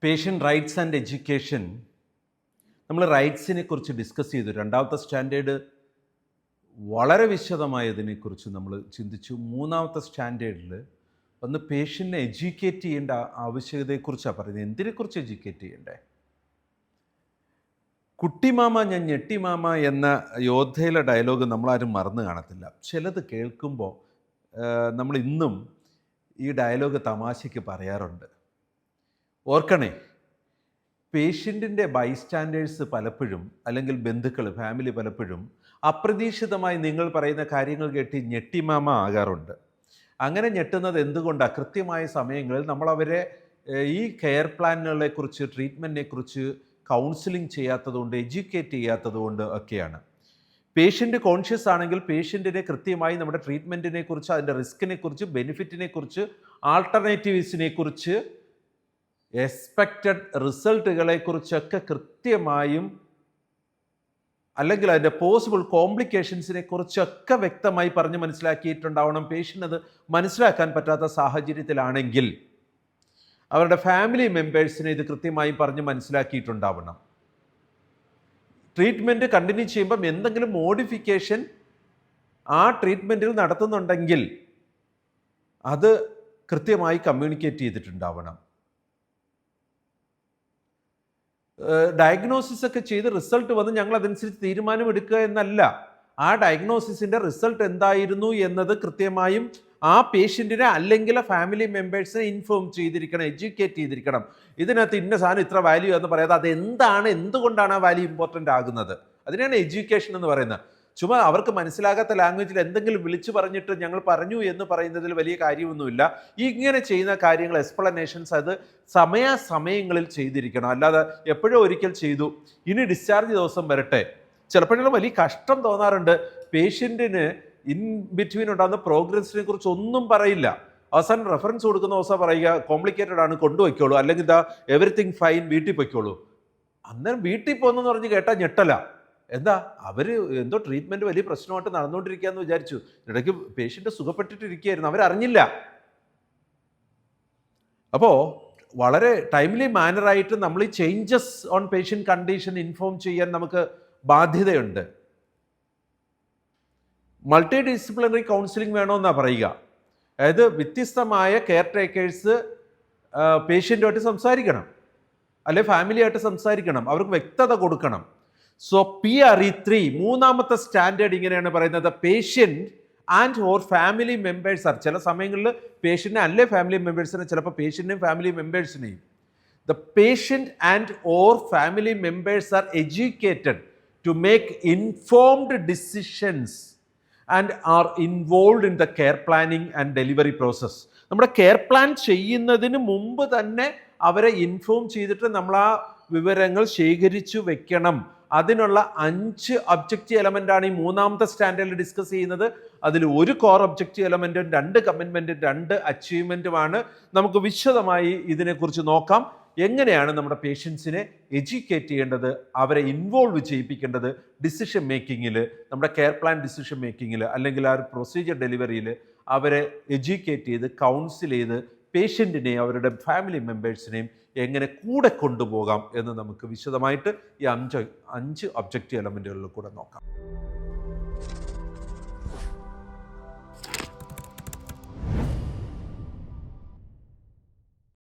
Patient rights and education നമ്മൾ റൈറ്റ്സിനെ കുറിച്ച് discuss ചെയ്തു. രണ്ടാമത്തെ സ്റ്റാൻഡേർഡ് വളരെ വിശദമായതിനെക്കുറിച്ച് നമ്മൾ ചിന്തിച്ചു. മൂന്നാമത്തെ സ്റ്റാൻഡേർഡിൽ ഒന്ന് പേഷ്യൻറ്റിനെ എഡ്യൂക്കേറ്റ് ചെയ്യേണ്ട ആവശ്യകതയെക്കുറിച്ചാണ് പറയുന്നത്. എന്തിനെക്കുറിച്ച് എഡ്യൂക്കേറ്റ് ചെയ്യണ്ടേ? കുട്ടിമാമ ഞാൻ ഞെട്ടിമാമ എന്ന യോദ്ധയിലെ ഡയലോഗ് നമ്മളാരും മറന്നു കാണത്തില്ല. ചിലത് കേൾക്കുമ്പോൾ നമ്മൾ ഇന്നും ഈ ഡയലോഗ് തമാശയ്ക്ക് പറയാറുണ്ട്. ഓർക്കണേ, പേഷ്യൻറ്റിൻ്റെ ബൈസ്റ്റാൻഡേഴ്സ് പലപ്പോഴും, അല്ലെങ്കിൽ ബന്ധുക്കൾ, ഫാമിലി പലപ്പോഴും അപ്രതീക്ഷിതമായി നിങ്ങൾ പറയുന്ന കാര്യങ്ങൾ കേട്ട് ഞെട്ടിമാമ ആകാറുണ്ട്. അങ്ങനെ ഞെട്ടുന്നത് എന്തുകൊണ്ടാണ്? കൃത്യമായ സമയങ്ങളിൽ നമ്മളവരെ ഈ കെയർ പ്ലാനുകളെക്കുറിച്ച്, ട്രീറ്റ്മെൻറ്റിനെക്കുറിച്ച് കൗൺസിലിംഗ് ചെയ്യാത്തതുകൊണ്ട്, എഡ്യൂക്കേറ്റ് ചെയ്യാത്തതുകൊണ്ട് ഒക്കെയാണ്. പേഷ്യൻ്റ് കോൺഷ്യസ് ആണെങ്കിൽ പേഷ്യൻറ്റിനെ കൃത്യമായി നമ്മുടെ ട്രീറ്റ്മെൻറ്റിനെ കുറിച്ച്, അതിൻ്റെ റിസ്കിനെ കുറിച്ച്, ബെനിഫിറ്റിനെ കുറിച്ച്, ആൾട്ടർനേറ്റീവ്സിനെ കുറിച്ച്, എക്സ്പെക്റ്റഡ് റിസൾട്ടുകളെ കുറിച്ചൊക്കെ കൃത്യമായും, അല്ലെങ്കിൽ അതിൻ്റെ പോസിബിൾ കോംപ്ലിക്കേഷൻസിനെ കുറിച്ചൊക്കെ വ്യക്തമായി പറഞ്ഞ് മനസ്സിലാക്കിയിട്ടുണ്ടാവണം. പേഷ്യൻ്റ് അത് മനസ്സിലാക്കാൻ പറ്റാത്ത സാഹചര്യത്തിലാണെങ്കിൽ അവരുടെ ഫാമിലി മെമ്പേഴ്സിനെ ഇത് കൃത്യമായി പറഞ്ഞ് മനസ്സിലാക്കിയിട്ടുണ്ടാവണം. ട്രീറ്റ്മെൻറ്റ് കണ്ടിന്യൂ ചെയ്യുമ്പം എന്തെങ്കിലും മോഡിഫിക്കേഷൻ ആ ട്രീറ്റ്മെൻറ്റിൽ നടത്തുന്നുണ്ടെങ്കിൽ അത് കൃത്യമായി കമ്മ്യൂണിക്കേറ്റ് ചെയ്തിട്ടുണ്ടാവണം. ഡയഗ്നോസിസ് ഒക്കെ ചെയ്ത് റിസൾട്ട് വന്ന് ഞങ്ങൾ അതനുസരിച്ച് തീരുമാനമെടുക്കുക എന്നല്ല. ആ ഡയഗ്നോസിസിൻ്റെ റിസൾട്ട് എന്തായിരുന്നു എന്നത് കൃത്യമായും ആ പേഷ്യൻറ്റിനെ അല്ലെങ്കിൽ ഫാമിലി മെമ്പേഴ്സിനെ ഇൻഫോം ചെയ്തിരിക്കണം, എഡ്യൂക്കേറ്റ് ചെയ്തിരിക്കണം. ഇതിനകത്ത് ഇന്ന സാധനം ഇത്ര വാല്യൂ എന്ന് പറയാതെ അതെന്താണ്, എന്തുകൊണ്ടാണ് ആ വാല്യൂ ഇമ്പോർട്ടൻ്റ് ആകുന്നത്, അതിനാണ് എഡ്യൂക്കേഷൻ എന്ന് പറയുന്നത്. ചുമ്മാ അവർക്ക് മനസ്സിലാകാത്ത ലാംഗ്വേജിൽ എന്തെങ്കിലും വിളിച്ചു പറഞ്ഞിട്ട് ഞങ്ങൾ പറഞ്ഞു എന്ന് പറയുന്നതിൽ വലിയ കാര്യമൊന്നുമില്ല. ഇങ്ങനെ ചെയ്യുന്ന കാര്യങ്ങൾ, എക്സ്പ്ലനേഷൻസ്, അത് സമയാസമയങ്ങളിൽ ചെയ്തിരിക്കണം. അല്ലാതെ എപ്പോഴും ഒരിക്കൽ ചെയ്തു ഇനി ഡിസ്ചാർജ് ദിവസം വരട്ടെ. ചിലപ്പോഴും വലിയ കഷ്ടം തോന്നാറുണ്ട്. പേഷ്യൻറ്റിന് ഇൻ ബിറ്റ്വീൻ ഉണ്ടാകുന്ന പ്രോഗ്രസിനെ കുറിച്ച് ഒന്നും പറയില്ല. അവസാനം റെഫറൻസ് കൊടുക്കുന്ന ദിവസം പറയുക കോംപ്ലിക്കേറ്റഡ് ആണ്, കൊണ്ടുവയ്ക്കോളൂ, അല്ലെങ്കിൽ ഇതാ എവറിത്തിങ് ഫൈൻ, വീട്ടിൽ പൊയ്ക്കോളൂ. അന്നേരം വീട്ടിൽ പോകുന്നെന്ന് പറഞ്ഞ് കേട്ടാൽ ഞെട്ടല. എന്താ, അവർ എന്തോ ട്രീറ്റ്മെൻറ്റ് വലിയ പ്രശ്നമായിട്ട് നടന്നുകൊണ്ടിരിക്കുകയെന്ന് വിചാരിച്ചു. ഇടയ്ക്ക് പേഷ്യൻ്റ് സുഖപ്പെട്ടിട്ടിരിക്കുകയായിരുന്നു, അവരറിഞ്ഞില്ല. അപ്പോൾ വളരെ ടൈംലി മാനറായിട്ട് നമ്മൾ ഈ changes on patient condition inform ചെയ്യാൻ നമുക്ക് ബാധ്യതയുണ്ട്. മൾട്ടി ഡിസിപ്ലിനറി കൗൺസിലിംഗ് വേണമെന്നാണ് പറയുക. അതായത് വ്യത്യസ്തമായ കെയർ ടേക്കേഴ്സ് പേഷ്യൻ്റുമായിട്ട് സംസാരിക്കണം, അല്ലെ ഫാമിലിയായിട്ട് സംസാരിക്കണം, അവർക്ക് വ്യക്തത കൊടുക്കണം. സോ PRE3 മൂന്നാമത്തെ സ്റ്റാൻഡേർഡ് ഇങ്ങനെയാണ് പറയുന്നത്: patient and or family members are. ചില സമയങ്ങളിൽ പേഷ്യൻറ്റിനെ അല്ലേ ഫാമിലി മെമ്പേഴ്സിനെ, ചിലപ്പോൾ പേഷ്യൻറ്റിനെയും ഫാമിലി മെമ്പേഴ്സിനെയും. The patient and or family members are educated to make informed decisions and are involve in the care planning and delivery process. നമ്മുടെ കെയർ പ്ലാൻ ചെയ്യുന്നതിന് മുമ്പ് തന്നെ അവരെ ഇൻഫോം ചെയ്തിട്ട് നമ്മൾ ആ വിവരങ്ങൾ ശേഖരിച്ചു വെക്കണം. അതിനുള്ള 5 ഒബ്ജക്റ്റീവ് എലമെൻ്റാണ് ഈ മൂന്നാമത്തെ സ്റ്റാൻഡേർഡിൽ ഡിസ്കസ് ചെയ്യുന്നത്. അതിൽ ഒരു കോർ ഒബ്ജക്റ്റീവ് എലമെൻറ്റും 2 കമ്മിറ്റ്മെൻറ്റും 2 അച്ചീവ്മെൻറ്റുമാണ്. നമുക്ക് വിശദമായി ഇതിനെക്കുറിച്ച് നോക്കാം. എങ്ങനെയാണ് നമ്മുടെ പേഷ്യൻസിനെ എഡ്യൂക്കേറ്റ് ചെയ്യേണ്ടത്, അവരെ ഇൻവോൾവ് ചെയ്യിപ്പിക്കേണ്ടത് ഡിസിഷൻ മേക്കിങ്ങിൽ, നമ്മുടെ കെയർ പ്ലാൻ ഡിസിഷൻ മേക്കിങ്ങിൽ, അല്ലെങ്കിൽ ആ ഒരു പ്രൊസീജിയർ ഡെലിവറിയിൽ അവരെ എഡ്യൂക്കേറ്റ് ചെയ്ത് കൗൺസിൽ ചെയ്ത് പേഷ്യൻറ്റിനെയും അവരുടെ ഫാമിലി മെമ്പേഴ്സിനെയും എങ്ങനെ കൂടെ കൊണ്ടുപോകാം എന്ന് നമുക്ക് വിശദമായിട്ട് ഈ 5 ഒബ്ജക്റ്റീവ് എലമെൻറ്റുകളിൽ കൂടെ നോക്കാം.